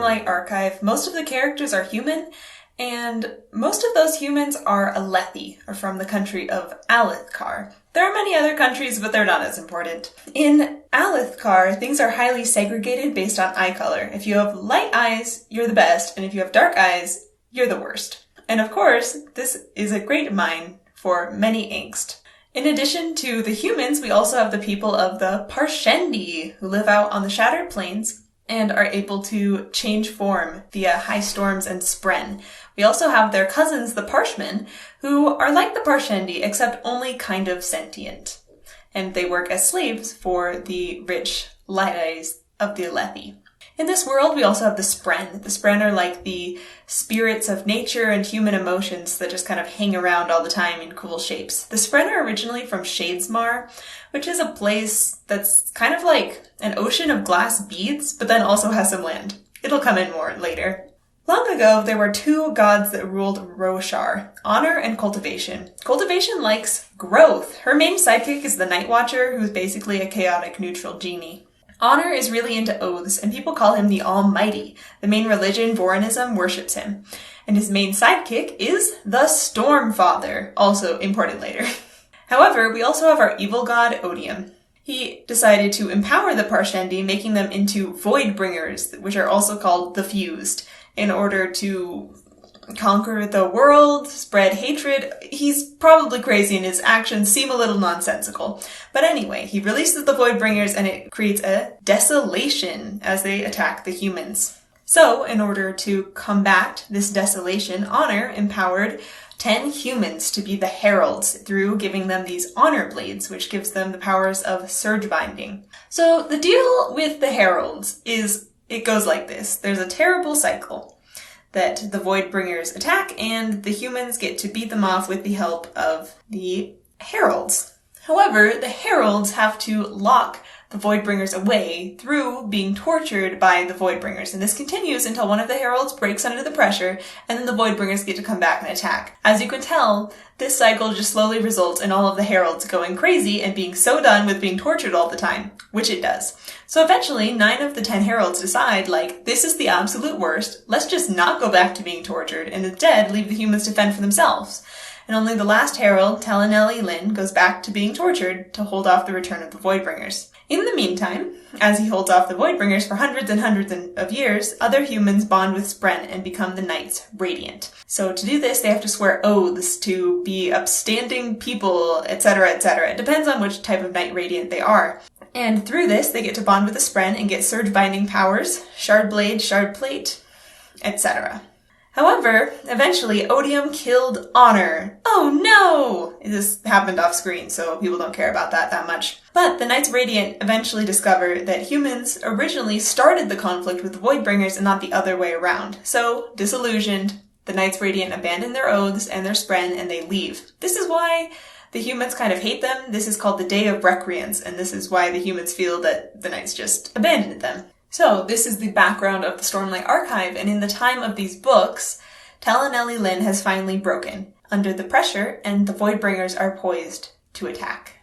Stormlight Archive, most of the characters are human, and most of those humans are Alethi, or from the country of Alethkar. There are many other countries, but they're not as important. In Alethkar, things are highly segregated based on eye color. If you have light eyes, you're the best, and if you have dark eyes, you're the worst. And of course, this is a great mine for many angst. In addition to the humans, we also have the people of the Parshendi, who live out on the Shattered Plains and are able to change form via high storms and spren. We also have their cousins, the Parshmen, who are like the Parshendi, except only kind of sentient. And they work as slaves for the rich light eyes of the Alethi. In this world, we also have the Spren. The Spren are like the spirits of nature and human emotions that just kind of hang around all the time in cool shapes. The Spren are originally from Shadesmar, which is a place that's kind of like an ocean of glass beads, but then also has some land. It'll come in more later. Long ago, there were two gods that ruled Roshar, honor and cultivation. Cultivation likes growth. Her main sidekick is the Night Watcher, who's basically a chaotic neutral genie. Honor is really into oaths, and people call him the Almighty. The main religion, Vorinism, worships him. And his main sidekick is the Stormfather, also important later. However, we also have our evil god, Odium. He decided to empower the Parshendi, making them into Voidbringers, which are also called the Fused, in order to conquer the world, spread hatred. He's probably crazy and his actions seem a little nonsensical. But anyway, he releases the Voidbringers and it creates a desolation as they attack the humans. So, in order to combat this desolation, Honor empowered 10 humans to be the heralds through giving them these honor blades, which gives them the powers of surge binding. So the deal with the heralds is it goes like this. There's a terrible cycle that the Voidbringers attack, and the humans get to beat them off with the help of the heralds. However, the heralds have to lock the Voidbringers away through being tortured by the Voidbringers, and this continues until one of the heralds breaks under the pressure, and then the Voidbringers get to come back and attack. As you can tell, this cycle just slowly results in all of the heralds going crazy and being so done with being tortured all the time, which it does. So eventually, 9 of the 10 heralds decide, this is the absolute worst, let's just not go back to being tortured, and instead leave the humans to fend for themselves. And only the last herald, Talanelli Lin, goes back to being tortured to hold off the return of the Voidbringers. In the meantime, as he holds off the Voidbringers for hundreds and hundreds of years, other humans bond with Spren and become the Knights Radiant. So to do this, they have to swear oaths to be upstanding people, etc., etc. It depends on which type of Knight Radiant they are. And through this, they get to bond with the Spren and get surge binding powers, shard blade, shard plate, etc. However, eventually Odium killed Honor. Oh no! This happened off screen, so people don't care about that much. But the Knights Radiant eventually discover that humans originally started the conflict with the Voidbringers and not the other way around. So, disillusioned, the Knights Radiant abandon their oaths and their Spren and they leave. This is why the humans kind of hate them. This is called the Day of Recreance, and this is why the humans feel that the Knights just abandoned them. So, this is the background of the Stormlight Archive, and in the time of these books, Talanelli Lin has finally broken under the pressure, and the Voidbringers are poised to attack.